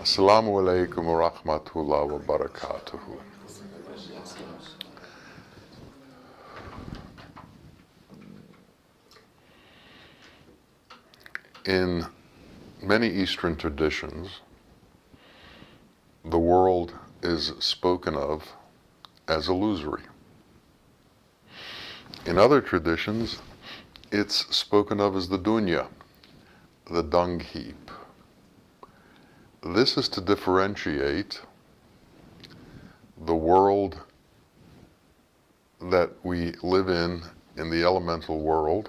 Assalamu alaikum wa rahmatullahi wa barakatuhu. In many Eastern traditions, the world is spoken of as illusory. In other traditions, it's spoken of as the dunya, the dung heap. This is to differentiate the world that we live in the elemental world,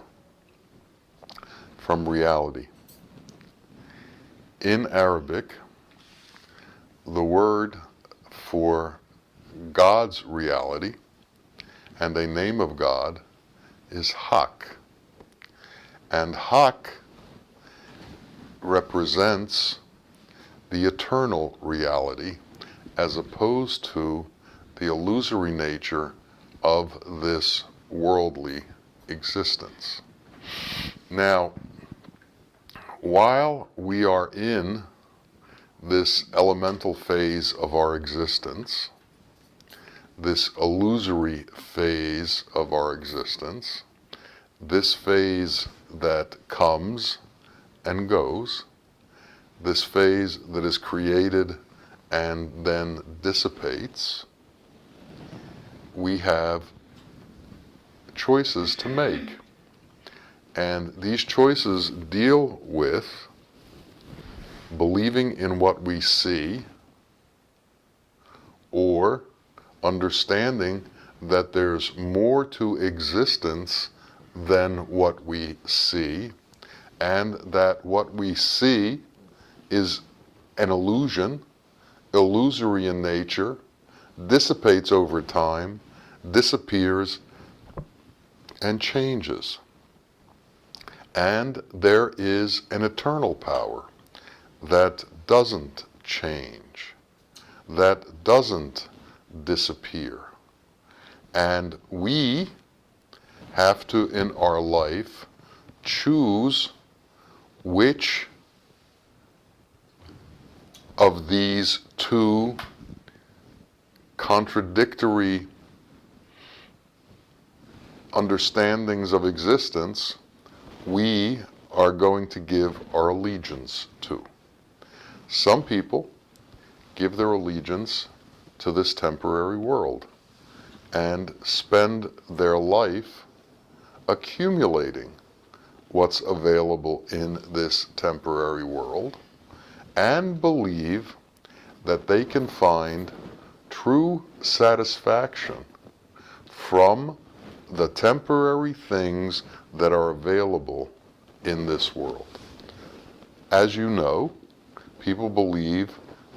from reality. In Arabic, the word for God's reality and a name of God is Haq. And Haq represents the eternal reality as opposed to the illusory nature of this worldly existence. Now, while we are in this elemental phase of our existence, this illusory phase of our existence, this phase that comes and goes, this phase that is created and then dissipates, we have choices to make. And these choices deal with believing in what we see or understanding that there's more to existence than what we see, and that what we see is an illusion, illusory in nature, dissipates over time, disappears, and changes. And there is an eternal power that doesn't change, that doesn't disappear. And we have to, in our life, choose which of these two contradictory understandings of existence we are going to give our allegiance to. Some people give their allegiance to this temporary world and spend their life accumulating what's available in this temporary world and believe that they can find true satisfaction from the temporary things that are available in this world. As you know, people believe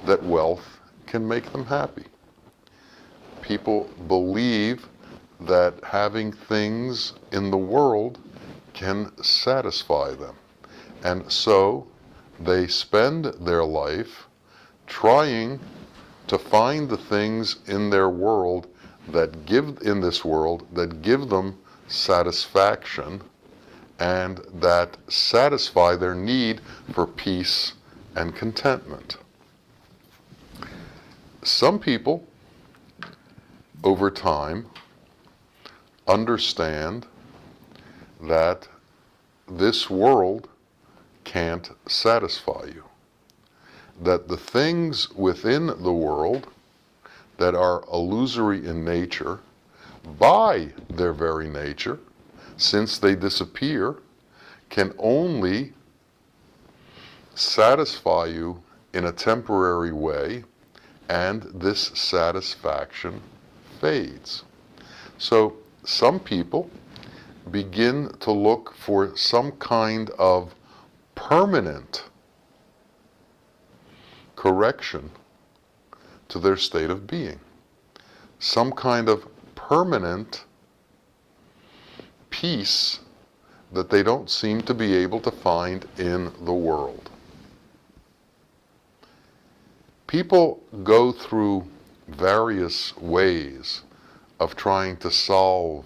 that wealth can make them happy. People believe that having things in the world can satisfy them. And so they spend their life trying to find the things in their world that give them satisfaction and that satisfy their need for peace and contentment. Some people, over time, understand that this world can't satisfy you, that the things within the world that are illusory in nature, by their very nature, since they disappear, can only satisfy you in a temporary way, and this satisfaction fades. So some people begin to look for some kind of permanent correction to their state of being, some kind of permanent peace that they don't seem to be able to find in the world. People go through various ways of trying to solve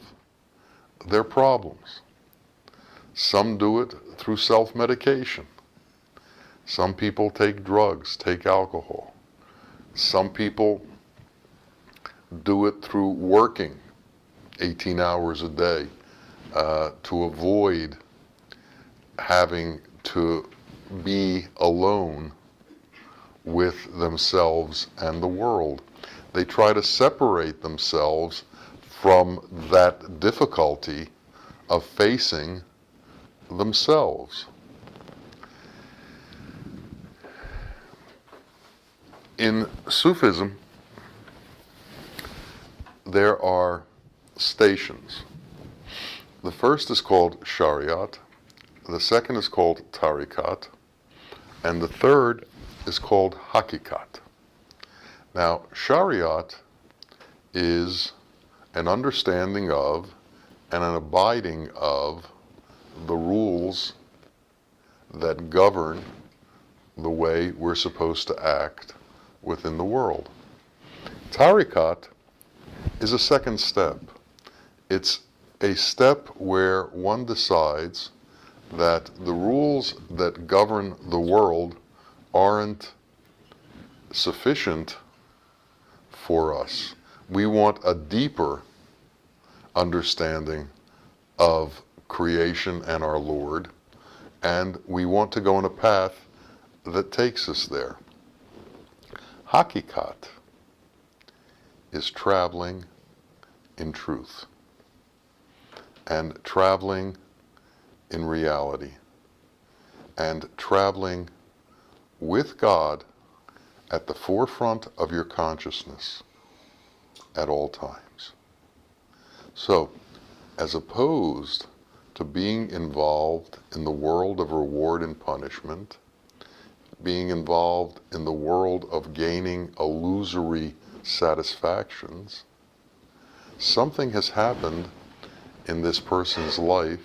their problems. Some do it through self-medication. Some people take drugs, take alcohol. Some people do it through working 18 hours a day to avoid having to be alone with themselves and the world. They try to separate themselves from that difficulty of facing themselves. In Sufism, there are stations. The first is called Shariat, the second is called Tariqat, and the third is called Hakikat. Now, Shariat is an understanding of and an abiding of the rules that govern the way we're supposed to act within the world. Tariqat is a second step. It's a step where one decides that the rules that govern the world aren't sufficient for us. We want a deeper understanding of creation and our Lord, and we want to go on a path that takes us there. Hakikat is traveling in truth and traveling in reality and traveling with God at the forefront of your consciousness at all times. So, as opposed to being involved in the world of reward and punishment, being involved in the world of gaining illusory satisfactions, something has happened in this person's life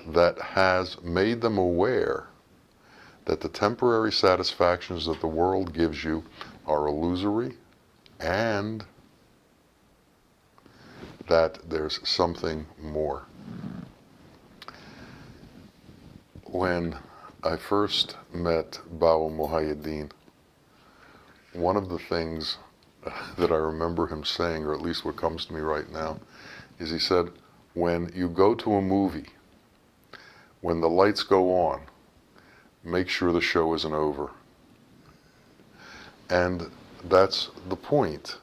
that has made them aware that the temporary satisfactions that the world gives you are illusory, and that there's something more. When I first met Musa Muhaiyaddeen, one of the things that I remember him saying, or at least what comes to me right now, is he said, when you go to a movie, when the lights go on, make sure the show isn't over. And that's the point.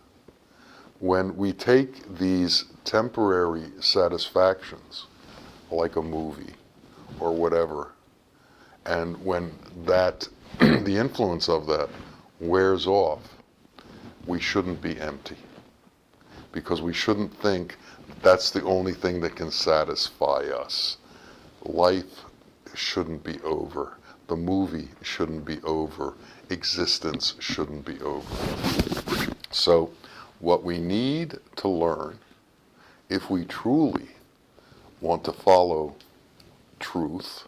When we take these temporary satisfactions, like a movie or whatever, and when that, the influence of that wears off, we shouldn't be empty. Because we shouldn't think that's the only thing that can satisfy us. Life shouldn't be over. The movie shouldn't be over. Existence shouldn't be over. So, what we need to learn, if we truly want to follow truth,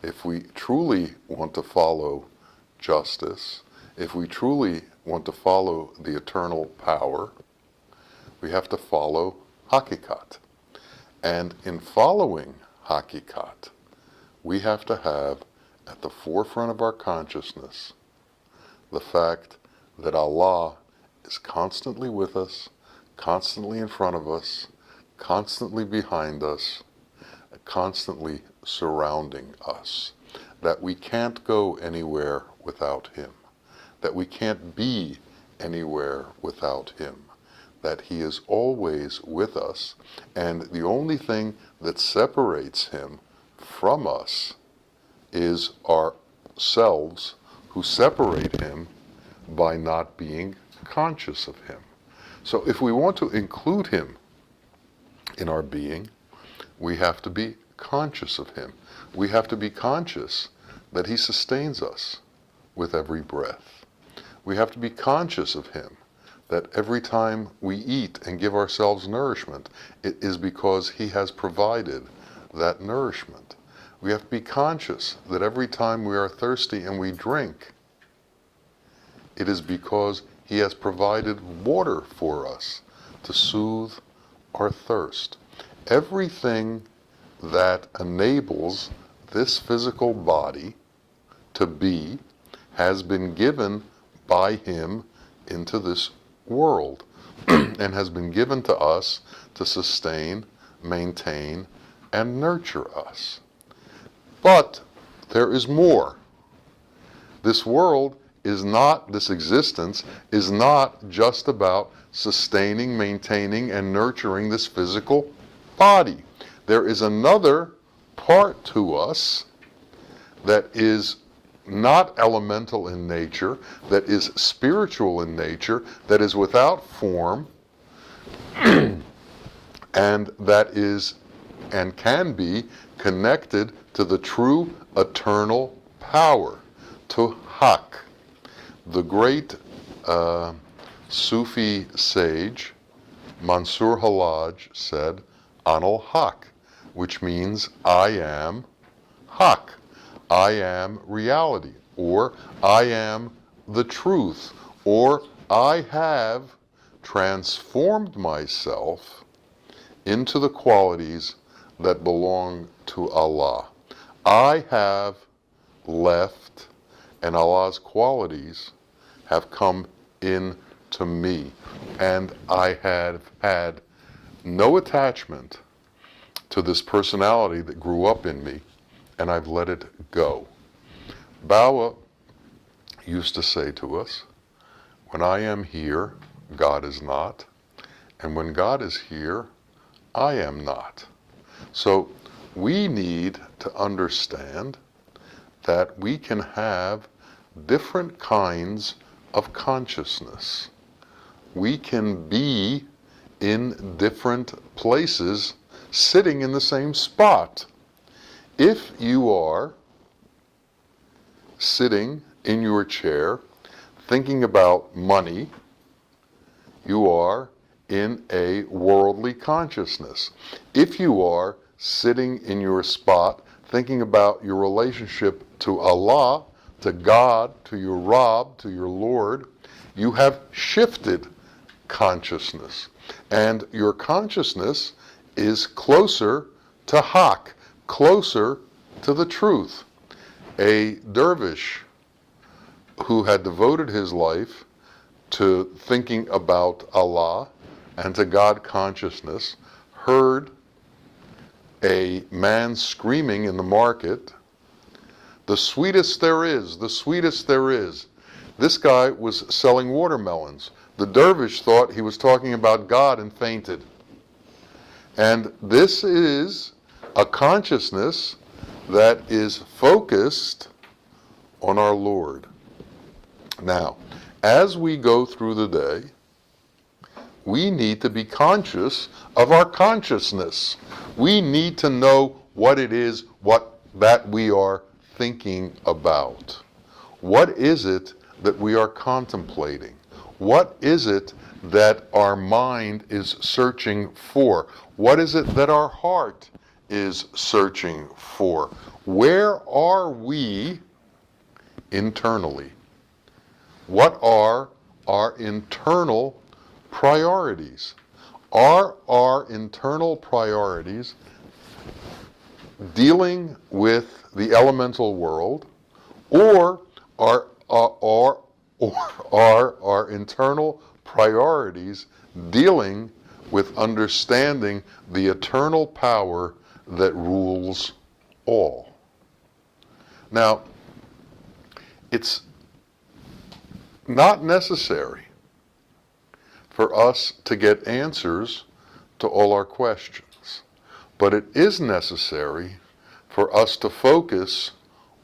if we truly want to follow justice, if we truly want to follow the eternal power, we have to follow Hakikat. And in following Hakikat, we have to have at the forefront of our consciousness the fact that Allah is constantly with us, constantly in front of us, constantly behind us, constantly surrounding us. That we can't go anywhere without Him. That we can't be anywhere without Him. That He is always with us, and the only thing that separates Him from us is ourselves, who separate Him by not being conscious of Him. So if we want to include Him in our being, we have to be conscious of Him. We have to be conscious that He sustains us with every breath. We have to be conscious of Him, that every time we eat and give ourselves nourishment, it is because He has provided that nourishment. We have to be conscious that every time we are thirsty and we drink, it is because He has provided water for us to soothe our thirst. Everything that enables this physical body to be has been given by him into this world and has been given to us to sustain, maintain, and nurture us. But there is more. This world is not, this existence is not just about sustaining, maintaining, and nurturing this physical body. There is another part to us that is not elemental in nature, that is spiritual in nature, that is without form, and that is and can be connected to the true eternal power, to Haq. The great Sufi sage Mansur Halaj said, Anal Haq, which means I am Haq. I am reality, or I am the truth, or I have transformed myself into the qualities that belong to Allah. I have left, and Allah's qualities have come into me, and I have had no attachment to this personality that grew up in me, and I've let it go. Bawa used to say to us, when I am here, God is not, and when God is here, I am not. So we need to understand that we can have different kinds of consciousness. We can be in different places, sitting in the same spot. If you are sitting in your chair thinking about money, you are in a worldly consciousness. If you are sitting in your spot thinking about your relationship to Allah, to God, to your Rabb, to your Lord, you have shifted consciousness. And your consciousness is closer to Haq, closer to the truth. A dervish who had devoted his life to thinking about Allah and to God consciousness heard a man screaming in the market, "The sweetest there is, the sweetest there is." This guy was selling watermelons. The dervish thought he was talking about God and fainted. And this is a consciousness that is focused on our Lord. Now, as we go through the day, we need to be conscious of our consciousness. We need to know what it is that we are thinking about. What is it that we are contemplating? What is it that our mind is searching for? What is it that our heart is searching for? Where are we internally? What are our internal priorities? Are our internal priorities dealing with the elemental world, or are our internal priorities dealing with understanding the eternal power that rules all? Now, it's not necessary for us to get answers to all our questions, but it is necessary for us to focus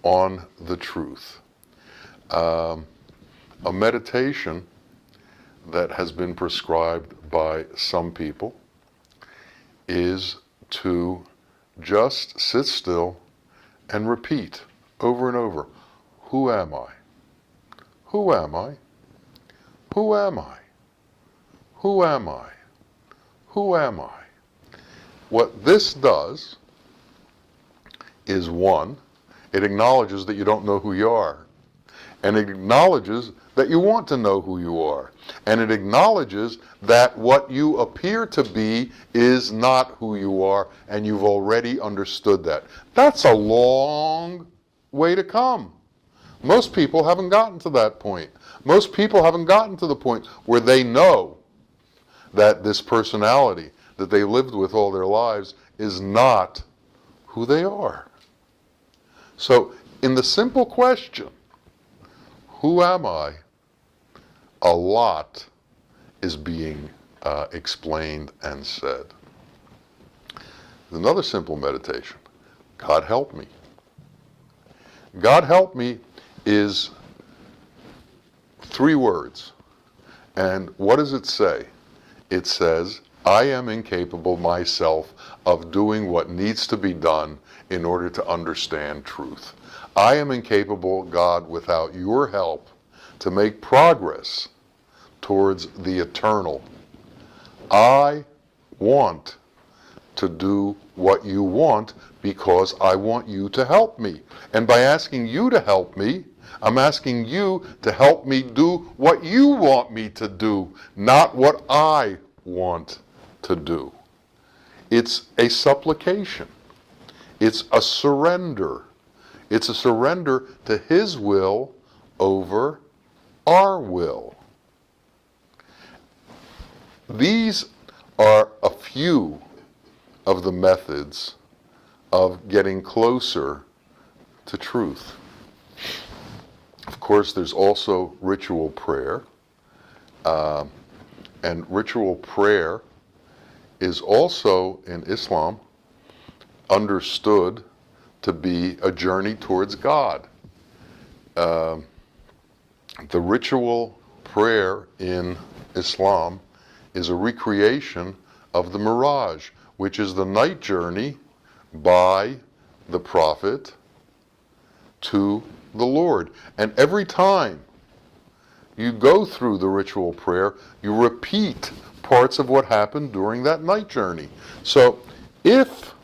on the truth. A meditation that has been prescribed by some people is to just sit still and repeat over and over, who am I? Who am I? Who am I? Who am I? Who am I? What this does is, one, it acknowledges that you don't know who you are. And it acknowledges that you want to know who you are. And it acknowledges that what you appear to be is not who you are, and you've already understood that. That's a long way to come. Most people haven't gotten to that point. Most people haven't gotten to the point where they know that this personality that they lived with all their lives is not who they are. So, in the simple question, who am I? A lot is being explained and said. Another simple meditation, God help me. God help me is 3 words. And what does it say? It says, I am incapable myself of doing what needs to be done in order to understand truth. I am incapable, God, without your help, to make progress towards the eternal. I want to do what you want because I want you to help me. And by asking you to help me, I'm asking you to help me do what you want me to do, not what I want to do. It's a supplication. It's a surrender. It's a surrender to His will over our will. These are a few of the methods of getting closer to truth. Of course, there's also ritual prayer. And ritual prayer is also, in Islam, understood to be a journey towards God. The ritual prayer in Islam is a recreation of the Miraj, which is the night journey by the Prophet to the Lord. And every time you go through the ritual prayer, you repeat parts of what happened during that night journey. So if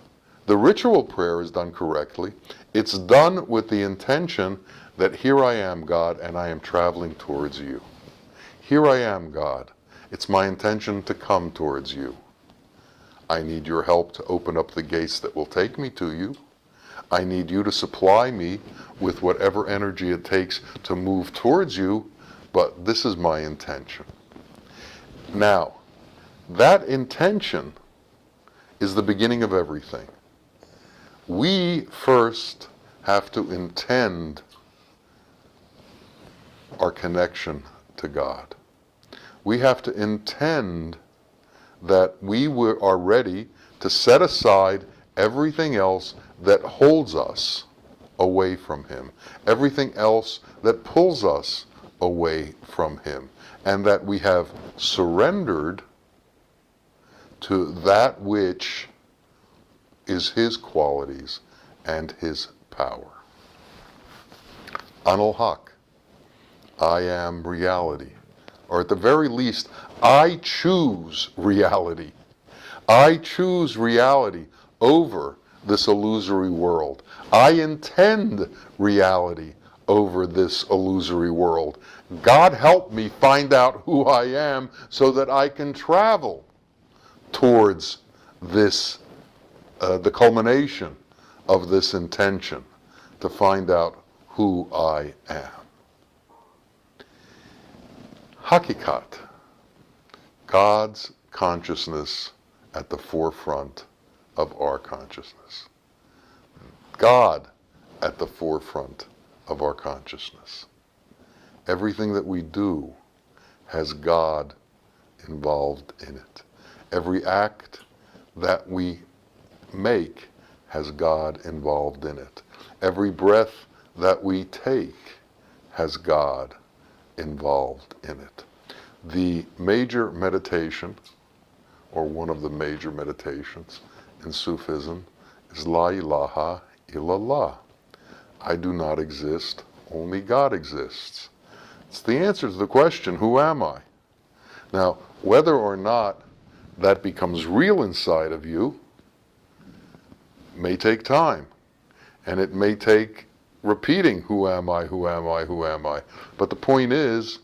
the ritual prayer is done correctly, it's done with the intention that here I am, God, and I am traveling towards you. Here I am, God. It's my intention to come towards you. I need your help to open up the gates that will take me to you. I need you to supply me with whatever energy it takes to move towards you, but this is my intention. Now, that intention is the beginning of everything. We first have to intend our connection to God. We have to intend that we are ready to set aside everything else that holds us away from Him, everything else that pulls us away from Him, and that we have surrendered to that which is His qualities and His power. Anul Haq, I am reality. Or at the very least, I choose reality. I choose reality over this illusory world. I intend reality over this illusory world. God help me find out who I am so that I can travel towards this, the culmination of this intention, to find out who I am. Hakikat, God's consciousness at the forefront of our consciousness. God at the forefront of our consciousness. Everything that we do has God involved in it. Every act that we make has God involved in it. Every breath that we take has God involved in it. The major meditation, or one of the major meditations in Sufism, is La ilaha illallah. I do not exist, only God exists. It's the answer to the question, who am I? Now, whether or not that becomes real inside of you may take time, and it may take repeating, who am I, who am I, who am I? But the point is,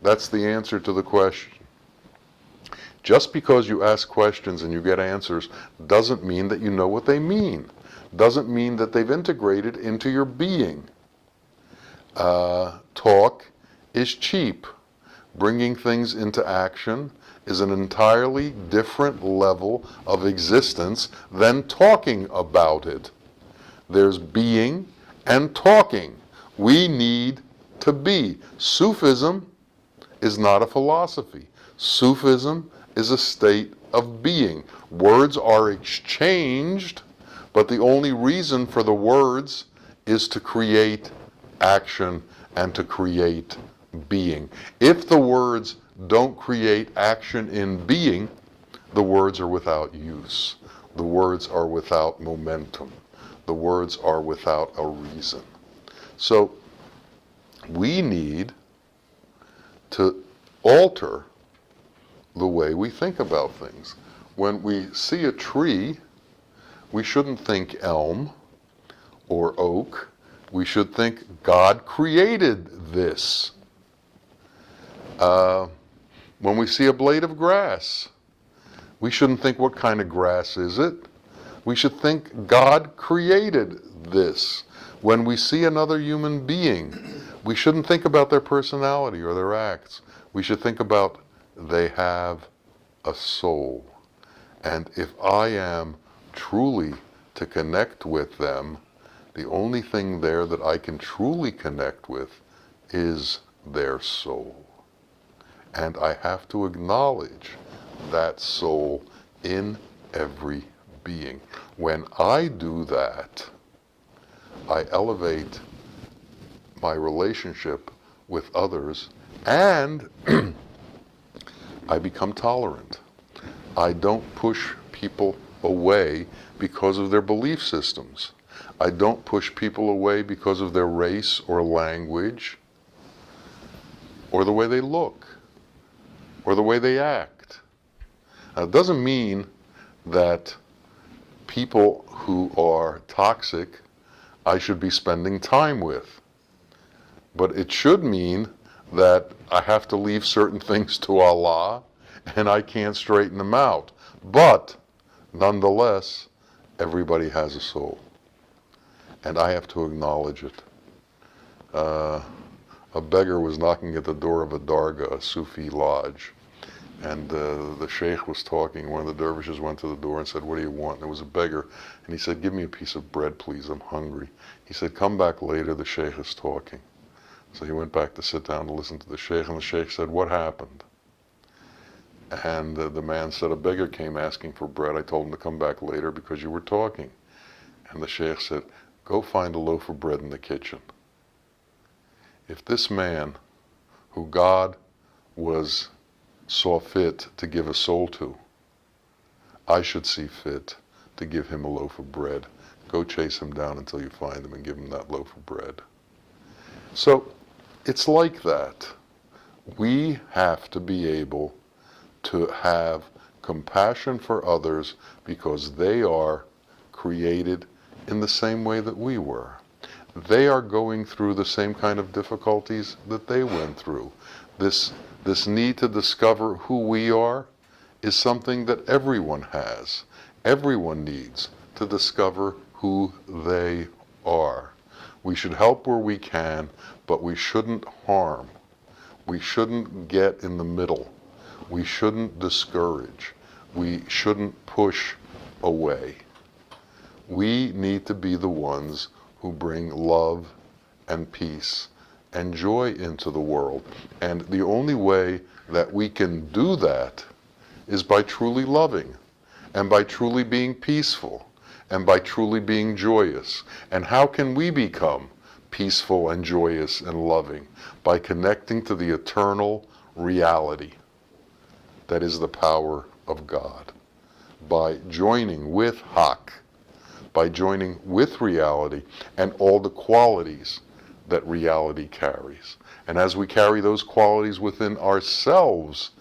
that's the answer to the question. Just because you ask questions and you get answers doesn't mean that you know what they mean. Doesn't mean that they've integrated into your being. Talk is cheap. Bringing things into action is an entirely different level of existence than talking about it. There's being and talking. We need to be. Sufism is not a philosophy. Sufism is a state of being. Words are exchanged, but the only reason for the words is to create action and to create being. If the words don't create action in being, the words are without use. The words are without momentum. The words are without a reason. So we need to alter the way we think about things. When we see a tree, we shouldn't think elm or oak. We should think God created this. When we see a blade of grass, we shouldn't think what kind of grass is it. We should think God created this. When we see another human being, we shouldn't think about their personality or their acts. We should think about they have a soul. And if I am truly to connect with them, the only thing there that I can truly connect with is their soul. And I have to acknowledge that soul in every being. When I do that, I elevate my relationship with others and I become tolerant. I don't push people away because of their belief systems. I don't push people away because of their race or language or the way they look or the way they act. Now, it doesn't mean that people who are toxic I should be spending time with. But it should mean that I have to leave certain things to Allah and I can't straighten them out. But nonetheless, everybody has a soul. And I have to acknowledge it. A beggar was knocking at the door of a dargah, a Sufi lodge. And the sheikh was talking. One of the dervishes went to the door and said, "What do you want?" And there was a beggar. And he said, "Give me a piece of bread, please. I'm hungry." He said, "Come back later. The sheikh is talking." So he went back to sit down to listen to the sheikh. And the sheikh said, "What happened?" And the man said, "A beggar came asking for bread. I told him to come back later because you were talking." And the sheikh said, "Go find a loaf of bread in the kitchen." If this man, who God saw fit to give a soul to, I should see fit to give him a loaf of bread. Go chase him down until you find him and give him that loaf of bread. So it's like that. We have to be able to have compassion for others because they are created in the same way that we were. They are going through the same kind of difficulties that they went through. This need to discover who we are is something that everyone has. Everyone needs to discover who they are. We should help where we can, but we shouldn't harm. We shouldn't get in the middle. We shouldn't discourage. We shouldn't push away. We need to be the ones who bring love and peace and joy into the world. And the only way that we can do that is by truly loving and by truly being peaceful and by truly being joyous. And how can we become peaceful and joyous and loving? By connecting to the eternal reality that is the power of God. By joining with Hak, by joining with reality and all the qualities that reality carries. And as we carry those qualities within ourselves,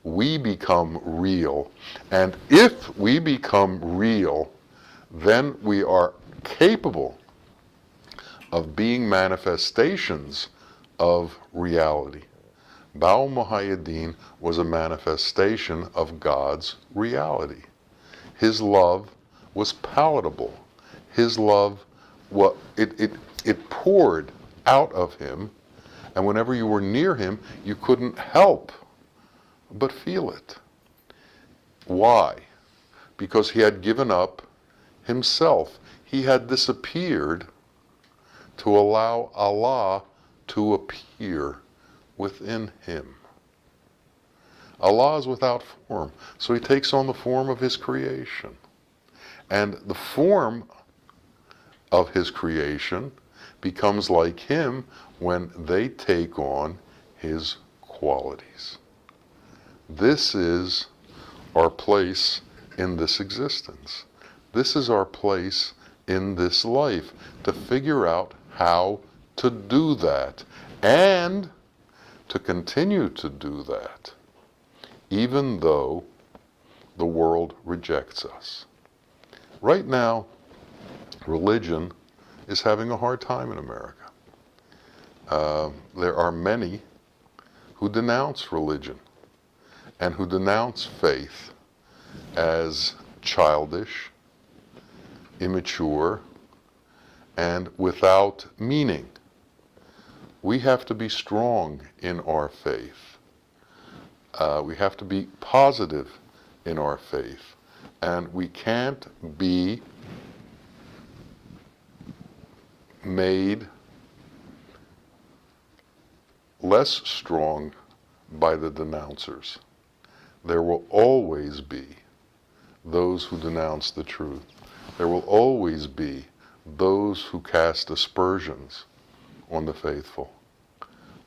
we become real. And if we become real, then we are capable of being manifestations of reality. Musa Muhaiyaddeen was a manifestation of God's reality. His love was palatable. His love, it poured out of him, and whenever you were near him, you couldn't help but feel it. Why? Because he had given up himself. He had disappeared to allow Allah to appear within him. Allah is without form, so he takes on the form of his creation. And the form of his creation becomes like him when they take on his qualities. This is our place in this existence. This is our place in this life, to figure out how to do that and to continue to do that, even though the world rejects us. Right now, religion is having a hard time in America. There are many who denounce religion and who denounce faith as childish, immature, and without meaning. We have to be strong in our faith. We have to be positive in our faith. And we can't be made less strong by the denouncers. There will always be those who denounce the truth. There will always be those who cast aspersions on the faithful.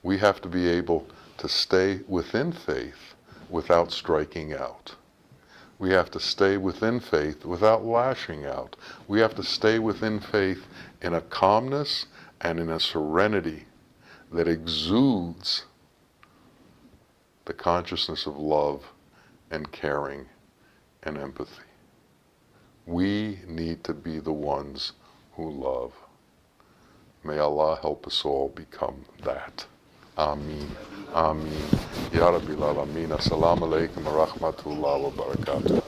We have to be able to stay within faith without striking out. We have to stay within faith without lashing out. We have to stay within faith in a calmness and in a serenity that exudes the consciousness of love and caring and empathy. We need to be the ones who love. May Allah help us all become that. Ameen. Ameen. Ya Rabbil Alameen. Assalamu alaikum wa rahmatullahi wa barakatuh.